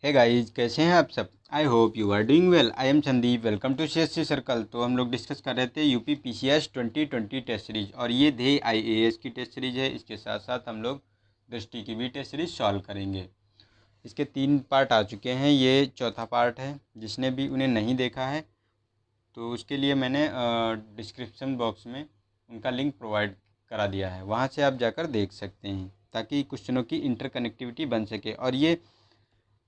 Hey guys, कैसे हैं आप सब। I hope you are doing well. I am Sandeep, welcome to CSC circle. तो हम लोग डिस्कस कर रहे थे यूपी PCS 2020 टेस्ट सीरीज, और ये ध्येय IAS की टेस्ट सीरीज है। इसके साथ साथ हम लोग दृष्टि की भी टेस्ट सीरीज सॉल्व करेंगे। इसके 3 पार्ट आ चुके हैं, ये चौथा पार्ट है। जिसने भी उन्हें नहीं देखा है तो उसके लिए मैंने डिस्क्रिप्शन बॉक्स में उनका लिंक प्रोवाइड करा दिया है, वहाँ से आप जाकर देख सकते हैं, ताकि क्वेश्चनों की इंटरकनेक्टिविटी बन सके। और ये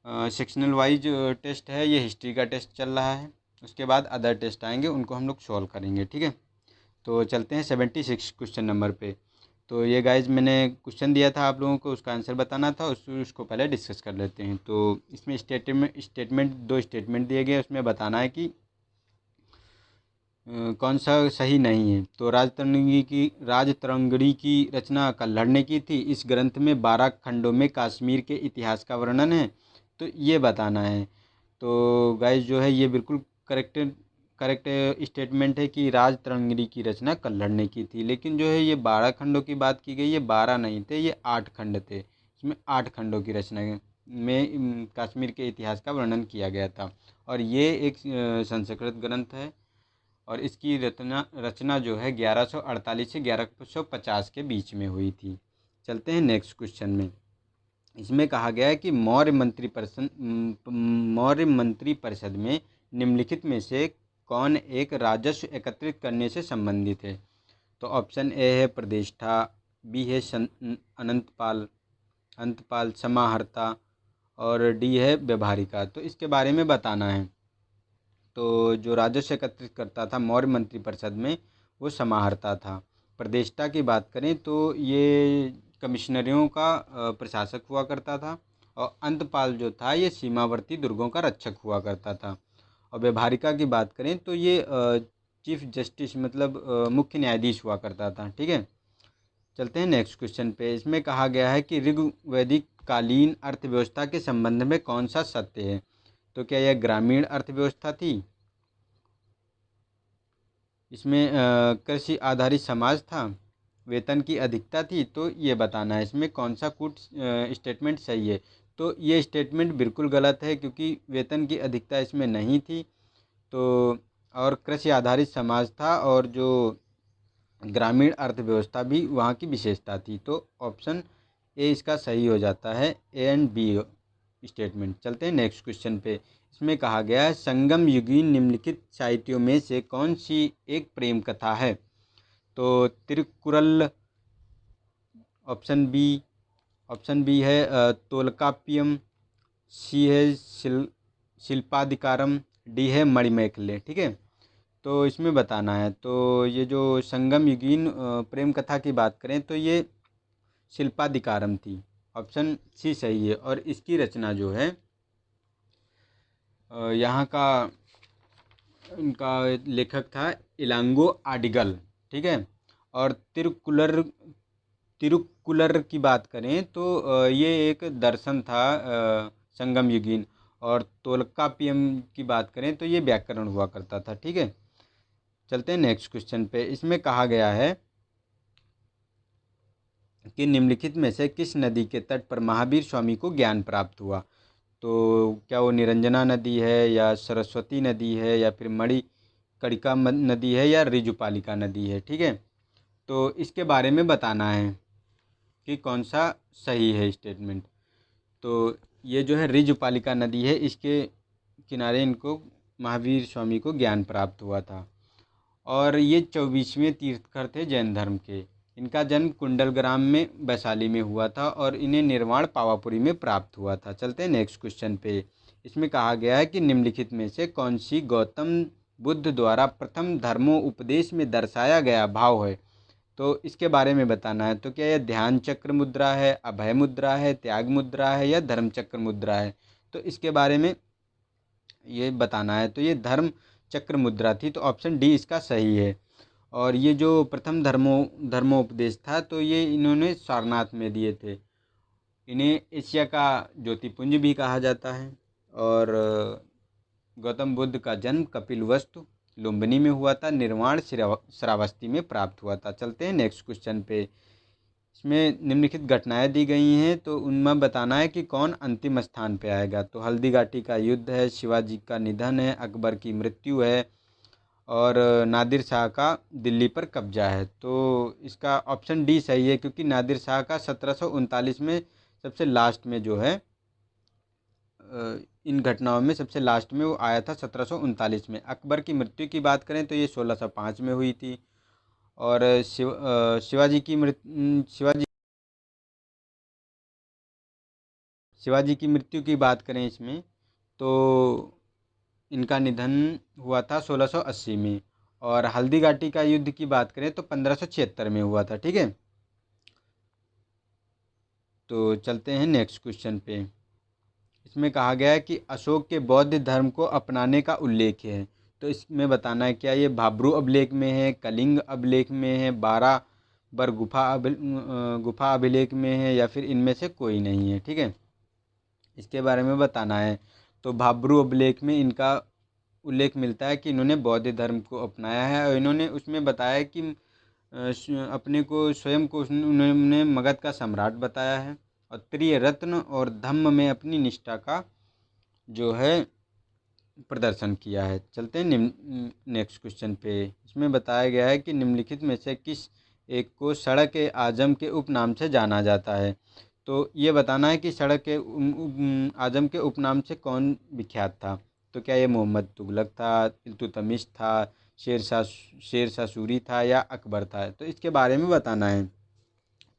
सेक्शनल वाइज टेस्ट है, ये हिस्ट्री का टेस्ट चल रहा है। उसके बाद अदर टेस्ट आएंगे, उनको हम लोग सॉल्व करेंगे, ठीक है। तो चलते हैं 76 क्वेश्चन नंबर पे। तो ये गाइज मैंने क्वेश्चन दिया था आप लोगों को, उसका आंसर बताना था। उसको पहले डिस्कस कर लेते हैं। तो इसमें स्टेटमेंट 2 स्टेटमेंट दिए गए, उसमें बताना है कि कौन सा सही नहीं है। तो राजतरंगिणी की रचना कल्हड़ ने की थी। इस ग्रंथ में 12 खंडों में कश्मीर के इतिहास का वर्णन है, तो ये बताना है। तो गाइस जो है ये बिल्कुल करेक्ट करेक्ट स्टेटमेंट है कि राजतरंगिणी की रचना कल्हड़ ने की थी। लेकिन जो है ये 12 खंडों की बात की गई, ये 12 नहीं थे, ये 8 खंड थे। इसमें 8 खंडों की रचना में कश्मीर के इतिहास का वर्णन किया गया था। और ये एक संस्कृत ग्रंथ है, और इसकी रचना रचना जो है 1148 से 1150 के बीच में हुई थी। चलते हैं नेक्स्ट क्वेश्चन में। इसमें कहा गया है कि मौर्य मंत्री परिषद में निम्नलिखित में से कौन एक राजस्व एकत्रित करने से संबंधित है। तो ऑप्शन ए है प्रतिष्ठा, बी है अनंतपाल अंतपाल समाहर्ता, और डी है व्यवहारिका। तो इसके बारे में बताना है। तो जो राजस्व एकत्रित करता था मौर्य मंत्रिपरिषद में, वो समाहर्ता था। प्रतिष्ठा की बात करें तो ये कमिश्नरियों का प्रशासक हुआ करता था। और अंतपाल जो था ये सीमावर्ती दुर्गों का रक्षक हुआ करता था। और व्यवहारिका की बात करें तो ये चीफ जस्टिस मतलब मुख्य न्यायाधीश हुआ करता था, ठीक है। चलते हैं नेक्स्ट क्वेश्चन पे। इसमें कहा गया है कि ऋग्वैदिक कालीन अर्थव्यवस्था के संबंध में कौन सा सत्य है। तो क्या यह ग्रामीण अर्थव्यवस्था थी, इसमें कृषि आधारित समाज था, वेतन की अधिकता थी। तो ये बताना है इसमें कौन सा कूट स्टेटमेंट सही है। तो ये स्टेटमेंट बिल्कुल गलत है, क्योंकि वेतन की अधिकता इसमें नहीं थी। तो और कृषि आधारित समाज था, और जो ग्रामीण अर्थव्यवस्था भी वहाँ की विशेषता थी। तो ऑप्शन ए इसका सही हो जाता है, ए एंड बी स्टेटमेंट। चलते हैं नेक्स्ट क्वेश्चन पे। इसमें कहा गया है संगम युगीन निम्नलिखित साहित्यों में से कौन सी एक प्रेम कथा है। तो तिरुकुरल, ऑप्शन बी है तोलकाप्पियम, सी है शिल्पाधिकारम, डी है मणिमेखले, ठीक है। तो इसमें बताना है। तो ये जो संगम युगीन प्रेम कथा की बात करें तो ये शिल्पाधिकारम थी। ऑप्शन सी सही है। और इसकी रचना जो है यहाँ का इनका लेखक था इलांगो आडिगल, ठीक है। और तिरुक्कुलर की बात करें तो ये एक दर्शन था संगम युगीन। और तोल्काप्पियम की बात करें तो ये व्याकरण हुआ करता था, ठीक है। चलते हैं नेक्स्ट क्वेश्चन पे। इसमें कहा गया है कि निम्नलिखित में से किस नदी के तट पर महावीर स्वामी को ज्ञान प्राप्त हुआ। तो क्या वो निरंजना नदी है, या सरस्वती नदी है, या फिर मणिकर्णिका नदी है, या ऋजुपालिका नदी है, ठीक है। तो इसके बारे में बताना है कि कौन सा सही है स्टेटमेंट। तो ये जो है ऋजुपालिका नदी है, इसके किनारे इनको महावीर स्वामी को ज्ञान प्राप्त हुआ था। और ये 24वें तीर्थकर थे जैन धर्म के। इनका जन्म कुंडलग्राम में वैशाली में हुआ था, और इन्हें निर्वाण पावापुरी में प्राप्त हुआ था। चलते हैं नेक्स्ट क्वेश्चन पे। इसमें कहा गया है कि निम्नलिखित में से कौन सी गौतम बुद्ध द्वारा प्रथम धर्मोपदेश में दर्शाया गया भाव है। तो इसके बारे में बताना है। तो क्या यह ध्यान चक्र मुद्रा है, अभय मुद्रा है, त्याग मुद्रा है, या धर्म चक्र मुद्रा है। तो इसके बारे में ये बताना है। तो ये धर्म चक्र मुद्रा थी। तो ऑप्शन डी इसका सही है। और ये जो प्रथम धर्मोपदेश था, तो ये इन्होंने सारनाथ में दिए थे। इन्हें एशिया का ज्योतिपुंज भी कहा जाता है। और गौतम बुद्ध का जन्म कपिलवस्तु लुम्बिनी में हुआ था, निर्वाण श्रावस्ती में प्राप्त हुआ था। चलते हैं नेक्स्ट क्वेश्चन पे। इसमें निम्नलिखित घटनाएं दी गई हैं, तो उनमें बताना है कि कौन अंतिम स्थान पे आएगा। तो हल्दी घाटी का युद्ध है, शिवाजी का निधन है, अकबर की मृत्यु है, और नादिर शाह का दिल्ली पर कब्जा है। तो इसका ऑप्शन डी सही है, क्योंकि नादिर शाह का 1739 में सबसे लास्ट में जो है इन घटनाओं में सबसे लास्ट में वो आया था 1739 में। अकबर की मृत्यु की बात करें तो ये 1605 में हुई थी। और शिवाजी की मृत्यु की बात करें इसमें, तो इनका निधन हुआ था 1680 में। और हल्दी घाटी का युद्ध की बात करें तो 1576 में हुआ था। ठीक है, तो चलते हैं नेक्स्ट क्वेश्चन पे। इसमें कहा गया है कि अशोक के बौद्ध धर्म को अपनाने का उल्लेख है। तो इसमें बताना है क्या ये भाब्रू अभिलेख में है, कलिंग अभिलेख में है, बारह बर गुफा अभिलेख में है, या फिर इनमें से कोई नहीं है। ठीक है, इसके बारे में बताना है। तो भाब्रू अभिलेख में इनका उल्लेख मिलता है कि इन्होंने बौद्ध धर्म को अपनाया है, और इन्होंने उसमें बताया है कि अपने को स्वयं को उन्होंने मगध का सम्राट बताया है, और त्रिय रत्न और धम्म में अपनी निष्ठा का जो है प्रदर्शन किया है। चलते हैं नेक्स्ट क्वेश्चन पे। इसमें बताया गया है कि निम्नलिखित में से किस एक को सड़क ए आजम के उपनाम से जाना जाता है। तो ये बताना है कि सड़क के आजम के उपनाम से कौन विख्यात था। तो क्या ये मोहम्मद तुगलक था, इल्तुतमिश था, शेरशाह सूरी था, या अकबर था। तो इसके बारे में बताना है।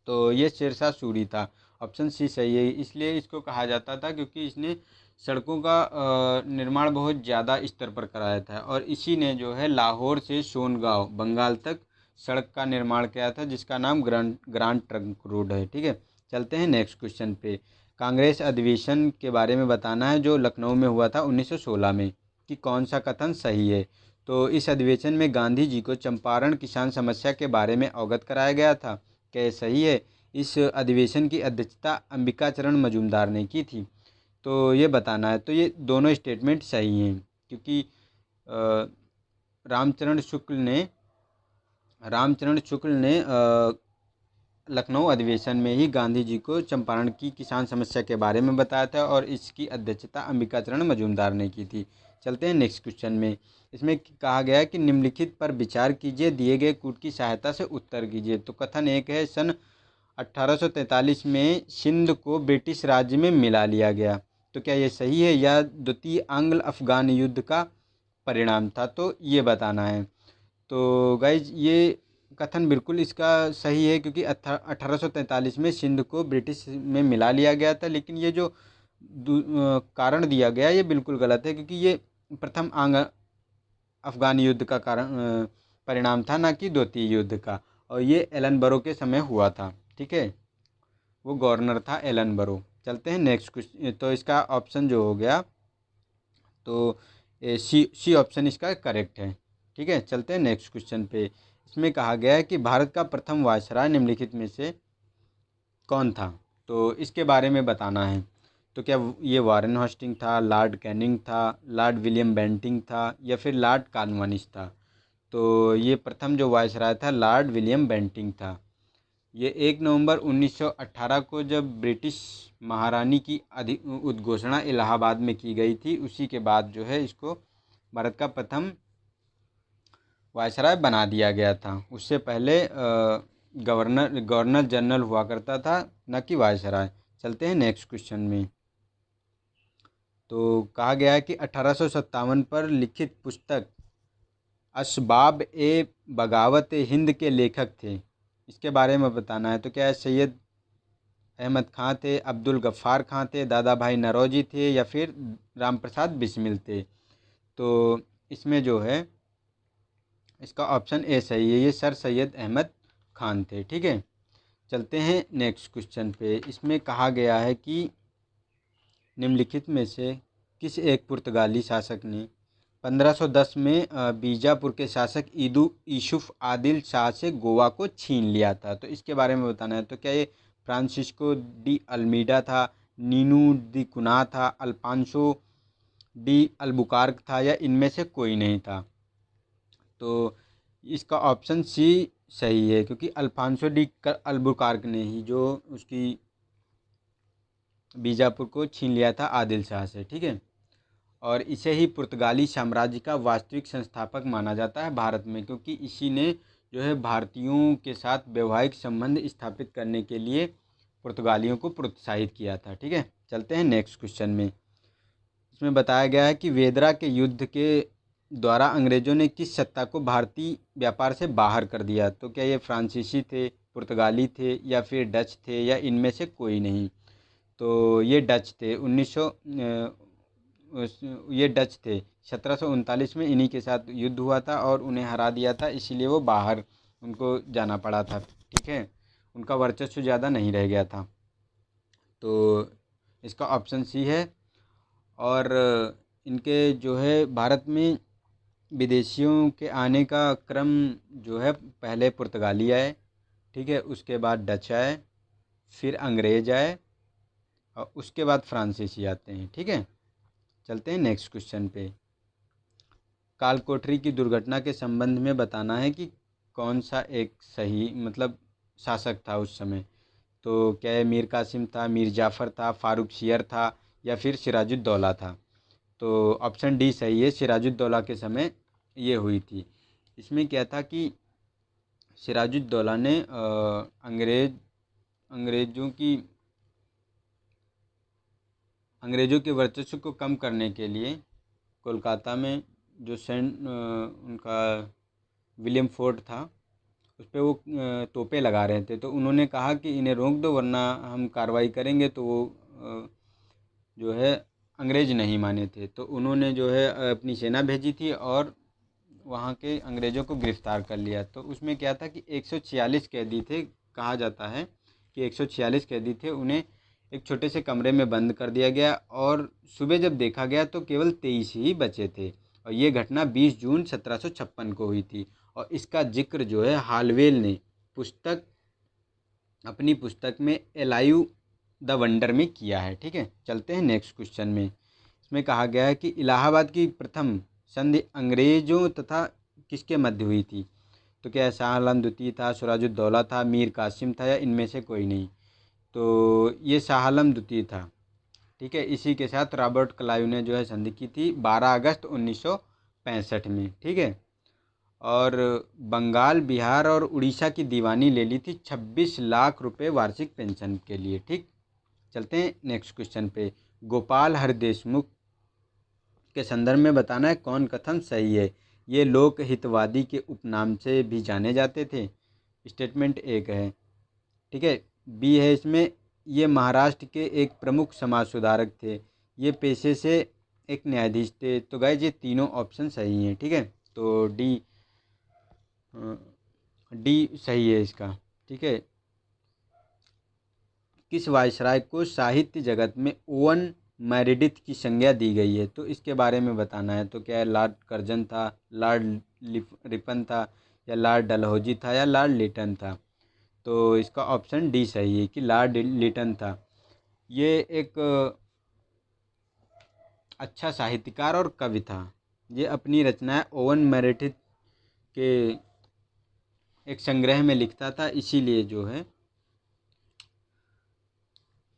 तो ये शेरशाह सूरी था, ऑप्शन सी सही है। इसलिए इसको कहा जाता था क्योंकि इसने सड़कों का निर्माण बहुत ज़्यादा स्तर पर कराया था, और इसी ने जो है लाहौर से सोनगांव बंगाल तक सड़क का निर्माण किया था, जिसका नाम ग्रांड ट्रंक रोड है। ठीक है, चलते हैं नेक्स्ट क्वेश्चन पे। कांग्रेस अधिवेशन के बारे में बताना है जो लखनऊ में हुआ था 1916 में, कि कौन सा कथन सही है। तो इस अधिवेशन में गांधी जी को चंपारण किसान समस्या के बारे में अवगत कराया गया था। क्या ये सही है। इस अधिवेशन की अध्यक्षता अंबिकाचरण मजूमदार ने की थी। तो ये बताना है। तो ये दोनों स्टेटमेंट सही हैं, क्योंकि अ, रामचरण शुक्ल ने लखनऊ अधिवेशन में ही गांधी जी को चंपारण की किसान समस्या के बारे में बताया था, और इसकी अध्यक्षता अंबिकाचरण मजूमदार ने की थी। चलते हैं नेक्स्ट क्वेश्चन में। इसमें कहा गया है कि निम्नलिखित पर विचार कीजिए, दिए गए कूट की सहायता से उत्तर कीजिए। तो कथन एक है, सन 1843 में सिंध को ब्रिटिश राज्य में मिला लिया गया। तो क्या ये सही है, या द्वितीय आंग्ल अफगान युद्ध का परिणाम था। तो ये बताना है। तो गाइज ये कथन बिल्कुल इसका सही है, क्योंकि 1843 में सिंध को ब्रिटिश में मिला लिया गया था। लेकिन ये जो कारण दिया गया ये बिल्कुल गलत है, क्योंकि ये प्रथम अफगान युद्ध का परिणाम था, ना कि द्वितीय युद्ध का। और ये एलन बरो के समय हुआ था। ठीक है, वो गवर्नर था एलन बरो। चलते हैं नेक्स्ट क्वेश्चन। तो इसका ऑप्शन जो हो गया, तो सी ऑप्शन इसका करेक्ट है। ठीक है, चलते हैं नेक्स्ट क्वेश्चन पे। इसमें कहा गया है कि भारत का प्रथम वायसराय निम्नलिखित में से कौन था। तो इसके बारे में बताना है। तो क्या ये वारेन हॉस्टिंग था, लॉर्ड कैनिंग था, लॉर्ड विलियम बेंटिंग था, या फिर लॉर्ड कॉर्नवालिस था। तो ये प्रथम जो वायसराय था लॉर्ड विलियम बेंटिंग था। ये 1 नवंबर 1918 को जब ब्रिटिश महारानी की उद्घोषणा इलाहाबाद में की गई थी, उसी के बाद जो है इसको भारत का प्रथम वायसराय बना दिया गया था। उससे पहले गवर्नर जनरल हुआ करता था, न कि वायसराय। चलते हैं नेक्स्ट क्वेश्चन में। तो कहा गया है कि 1857 पर लिखित पुस्तक असबाब ए बगावत हिंद के लेखक थे। इसके बारे में बताना है। तो क्या है, सैयद अहमद खां थे, अब्दुल गफ्फार खां थे, दादा भाई नौरोजी थे, या फिर राम प्रसाद बिस्मिल थे। तो इसमें जो है इसका ऑप्शन ए सही है, ये सर सैयद अहमद खान थे। ठीक है, चलते हैं नेक्स्ट क्वेश्चन पे। इसमें कहा गया है कि निम्नलिखित में से किस एक पुर्तगाली शासक ने 1510 में बीजापुर के शासक यूसुफ आदिल शाह से गोवा को छीन लिया था। तो इसके बारे में बताना है। तो क्या ये फ्रांसिस्को डी अल्मीडा था, नीनू डी कुना था, अल्फांसो डी अल्बुकार्क था, या इनमें से कोई नहीं था। तो इसका ऑप्शन सी सही है, क्योंकि अल्फांसो डी अल्बुकार्क ने ही जो उसकी बीजापुर को छीन लिया था आदिल शाह से, ठीक है। और इसे ही पुर्तगाली साम्राज्य का वास्तविक संस्थापक माना जाता है भारत में, क्योंकि इसी ने जो है भारतीयों के साथ वैवाहिक संबंध स्थापित करने के लिए पुर्तगालियों को प्रोत्साहित किया था, ठीक है। चलते हैं नेक्स्ट क्वेश्चन में। इसमें बताया गया है कि वेदरा के युद्ध के द्वारा अंग्रेजों ने किस सत्ता को भारतीय व्यापार से बाहर कर दिया। तो क्या ये फ्रांसीसी थे, पुर्तगाली थे, या फिर डच थे, या इनमें से कोई नहीं। तो ये डच थे। ये डच थे। 1739 में इन्हीं के साथ युद्ध हुआ था और उन्हें हरा दिया था, इसीलिए वो बाहर उनको जाना पड़ा था, ठीक है। उनका वर्चस्व ज़्यादा नहीं रह गया था। तो इसका ऑप्शन सी है। और इनके जो है भारत में विदेशियों के आने का क्रम जो है, पहले पुर्तगाली आए, ठीक है, उसके बाद डच आए, फिर अंग्रेज आए, और उसके बाद फ्रांसीसी आते हैं, ठीक है। चलते हैं नेक्स्ट क्वेश्चन पे। कालकोठरी की दुर्घटना के संबंध में बताना है कि कौन सा एक सही शासक था उस समय। तो क्या ये मीर कासिम था, मीर जाफ़र था, फ़ारूक सियर था, या फिर सिराजुद्दौला था। तो ऑप्शन डी सही है, सिराजुद्दौला के समय ये हुई थी। इसमें क्या था कि सिराजुद्दौला ने अंग्रेज़ों की अंग्रेज़ों के वर्चस्व को कम करने के लिए कोलकाता में जो उनका विलियम फोर्ट था, उस पर वो तोपें लगा रहे थे। तो उन्होंने कहा कि इन्हें रोक दो वरना हम कार्रवाई करेंगे। तो वो जो है अंग्रेज़ नहीं माने थे। तो उन्होंने जो है अपनी सेना भेजी थी और वहाँ के अंग्रेज़ों को गिरफ़्तार कर लिया। तो उसमें क्या था कि 146 कैदी थे। कहा जाता है कि 146 कैदी थे, उन्हें एक छोटे से कमरे में बंद कर दिया गया और सुबह जब देखा गया तो केवल 23 ही बचे थे। और ये घटना 20 जून 1756 को हुई थी। और इसका जिक्र जो है हालवेल ने अपनी पुस्तक में एलाइव द वंडर में किया है, ठीक है। चलते हैं नेक्स्ट क्वेश्चन में। इसमें कहा गया है कि इलाहाबाद की प्रथम संधि अंग्रेजों तथा किसके मध्य हुई थी। तो क्या शाह आलम द्वितीय था, सिराजुद्दौला था, मीर कासिम था, या इनमें से कोई नहीं। तो ये शाह आलम द्वितीय था, ठीक है। इसी के साथ रॉबर्ट क्लाइव ने जो है संधि की थी 12 अगस्त 1965 में, ठीक है। और बंगाल, बिहार और उड़ीसा की दीवानी ले ली थी 26 लाख रुपए वार्षिक पेंशन के लिए, ठीक। चलते हैं नेक्स्ट क्वेश्चन पे। गोपाल हर देशमुख के संदर्भ में बताना है कौन कथन सही है। ये लोक हितवादी के उपनाम से भी जाने जाते थे। स्टेटमेंट एक है, ठीक है। बी है इसमें, ये महाराष्ट्र के एक प्रमुख समाज सुधारक थे। ये पेशे से एक न्यायाधीश थे। तो गाइज ये तीनों ऑप्शन सही हैं, ठीक है। तो डी सही है इसका, ठीक है। किस वायसराय को साहित्य जगत में ओवन मेरिडिथ की संज्ञा दी गई है। तो इसके बारे में बताना है। तो क्या है, लॉर्ड कर्जन था, लॉर्ड रिपन था, या लॉर्ड डलहौजी था, या लॉर्ड लिटन था। तो इसका ऑप्शन डी सही है कि लॉर्ड लिटन था। ये एक अच्छा साहित्यकार और कवि था। ये अपनी रचनाएं ओवन मेरिडिथ के एक संग्रह में लिखता था, इसीलिए जो है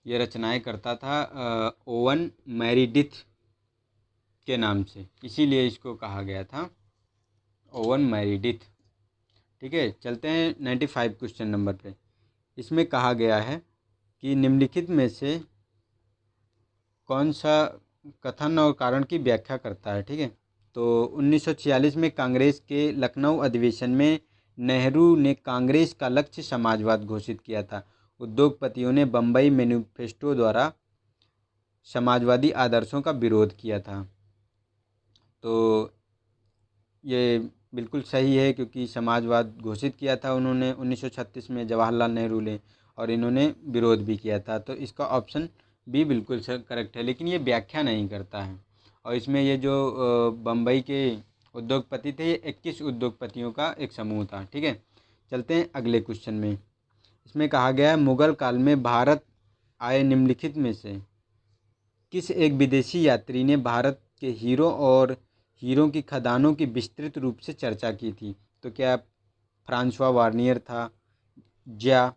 ये रचनाएं करता था ओवन मेरिडिथ के नाम से, इसीलिए इसको कहा गया था ओवन मेरिडिथ, ठीक है। चलते हैं 95 क्वेश्चन नंबर पे। इसमें कहा गया है कि निम्नलिखित में से कौन सा कथन और कारण की व्याख्या करता है, ठीक है। तो 1946 में कांग्रेस के लखनऊ अधिवेशन में नेहरू ने कांग्रेस का लक्ष्य समाजवाद घोषित किया था। उद्योगपतियों ने बम्बई मैनिफेस्टो द्वारा समाजवादी आदर्शों का विरोध किया था। तो ये बिल्कुल सही है, क्योंकि समाजवाद घोषित किया था उन्होंने 1936 में जवाहरलाल नेहरू ने, और इन्होंने विरोध भी किया था। तो इसका ऑप्शन बी बिल्कुल करेक्ट है, लेकिन ये व्याख्या नहीं करता है। और इसमें ये जो बम्बई के उद्योगपति थे, ये 21 उद्योगपतियों का एक समूह था, ठीक है। चलते हैं अगले क्वेश्चन में। इसमें कहा गया है मुग़ल काल में भारत आए निम्नलिखित में से किस एक विदेशी यात्री ने भारत के हीरों और हीरों की खदानों की विस्तृत रूप से चर्चा की थी। तो क्या फ्रांसवा वार्नियर था, या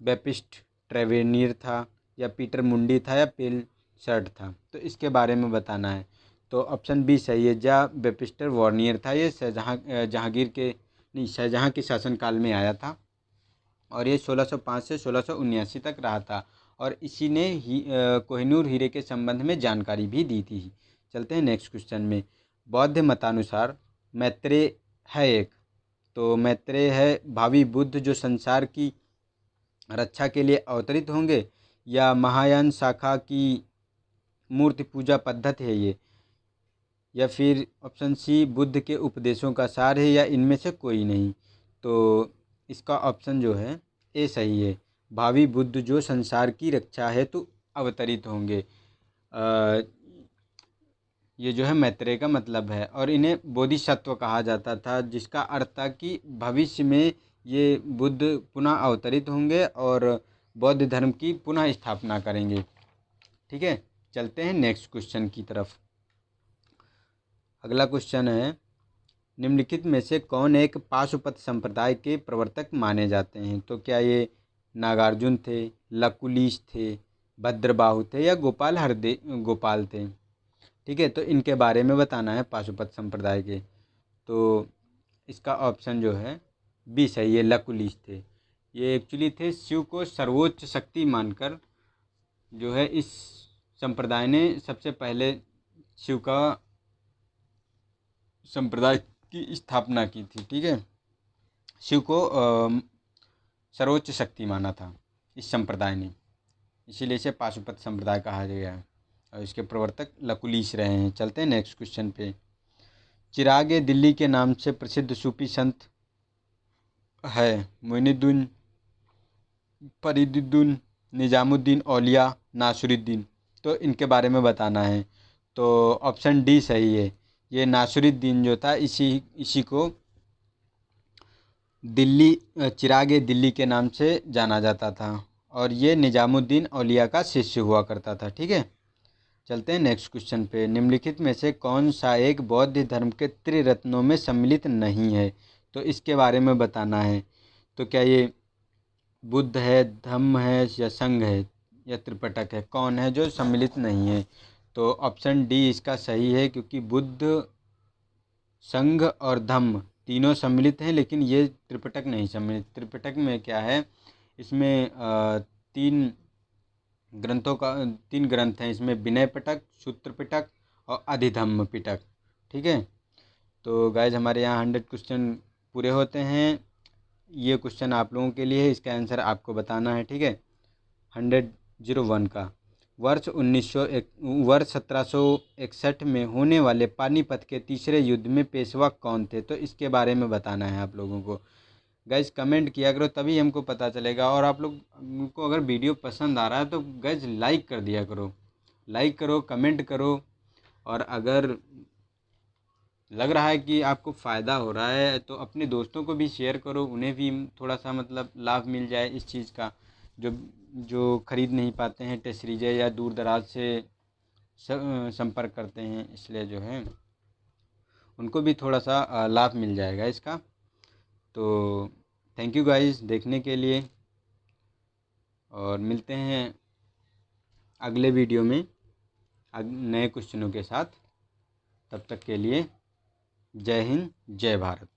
बैपिस्ट ट्रेवेनियर था, या पीटर मुंडी था, या पेल शर्ट था। तो इसके बारे में बताना है। तो ऑप्शन बी सही है, जा बैपिस्टर वार्नियर था। ये जहांगीर के नहीं शाहजहाँ के शासनकाल में आया था और ये 1605 से 1679 तक रहा था और इसी ने कोहिनूर हीरे के संबंध में जानकारी भी दी थी। चलते हैं नेक्स्ट क्वेश्चन में। बौद्ध मतानुसार मैत्रेय है एक, तो मैत्रेय है भावी बुद्ध जो संसार की रक्षा के लिए अवतरित होंगे, या महायान शाखा की मूर्ति पूजा पद्धति है ये, या फिर ऑप्शन सी बुद्ध के उपदेशों का सार है, या इनमें से कोई नहीं। तो इसका ऑप्शन जो है ए सही है, भावी बुद्ध जो संसार की रक्षा हेतु अवतरित होंगे। ये जो है मैत्रेय का मतलब है और इन्हें बोधिसत्व कहा जाता था, जिसका अर्थ था कि भविष्य में ये बुद्ध पुनः अवतरित होंगे और बौद्ध धर्म की पुनः स्थापना करेंगे। ठीक है, चलते हैं नेक्स्ट क्वेश्चन की तरफ। अगला क्वेश्चन है, निम्नलिखित में से कौन एक पाशुपत संप्रदाय के प्रवर्तक माने जाते हैं? तो क्या ये नागार्जुन थे, लकुलिश थे, भद्रबाहु थे, या गोपाल थे? ठीक है, तो इनके बारे में बताना है पाशुपत संप्रदाय के। तो इसका ऑप्शन जो है बी सही है, लकुलिश थे। ये एक्चुअली थे शिव को सर्वोच्च शक्ति मानकर जो है इस संप्रदाय ने सबसे पहले शिव का संप्रदाय की स्थापना की थी। ठीक है, शिव को सर्वोच्च शक्ति माना था इस संप्रदाय ने, इसीलिए इसे पाशुपत संप्रदाय कहा गया है और इसके प्रवर्तक लकुलिश रहे हैं। चलते हैं नेक्स्ट क्वेश्चन पे। चिरागे दिल्ली के नाम से प्रसिद्ध सूफी संत है मोइनुद्दीन, फरीदुद्दीन, निजामुद्दीन औलिया, नासिरुद्दीन। तो इनके बारे में बताना है। तो ऑप्शन डी सही है, ये नासिरुद्दीन जो था इसी को चिरागे दिल्ली के नाम से जाना जाता था और ये निजामुद्दीन औलिया का शिष्य हुआ करता था। ठीक है, चलते हैं नेक्स्ट क्वेश्चन पे। निम्नलिखित में से कौन सा एक बौद्ध धर्म के त्रिरत्नों में सम्मिलित नहीं है? तो इसके बारे में बताना है। तो क्या ये बुद्ध है, धम्म है, या संघ है, या त्रिपिटक है? कौन है जो सम्मिलित नहीं है? तो ऑप्शन डी इसका सही है, क्योंकि बुद्ध, संघ और धम्म तीनों सम्मिलित हैं, लेकिन ये त्रिपिटक नहीं सम्मिलित। त्रिपिटक में क्या है, इसमें तीन ग्रंथ हैं इसमें, विनय पिटक, सूत्र पिटक और अधिधम्म पिटक। ठीक है, तो गाइज हमारे यहाँ 100 क्वेश्चन पूरे होते हैं। ये क्वेश्चन आप लोगों के लिए है, इसका आंसर आपको बताना है। ठीक है, 101 का। वर्ष 1761 में होने वाले पानीपत के तीसरे युद्ध में पेशवा कौन थे? तो इसके बारे में बताना है आप लोगों को। गाइज कमेंट किया करो, तभी हमको पता चलेगा। और आप लोग को अगर वीडियो पसंद आ रहा है तो गाइज लाइक कर दिया करो, लाइक करो, कमेंट करो। और अगर लग रहा है कि आपको फ़ायदा हो रहा है तो अपने दोस्तों को भी शेयर करो, उन्हें भी थोड़ा सा मतलब लाभ मिल जाए इस चीज़ का, जो खरीद नहीं पाते हैं टेस्ट सीरीज या दूर दराज से संपर्क करते हैं, इसलिए जो है उनको भी थोड़ा सा लाभ मिल जाएगा इसका। तो थैंक यू गाइस देखने के लिए, और मिलते हैं अगले वीडियो में नए क्वेश्चनों के साथ। तब तक के लिए जय हिंद, जय भारत।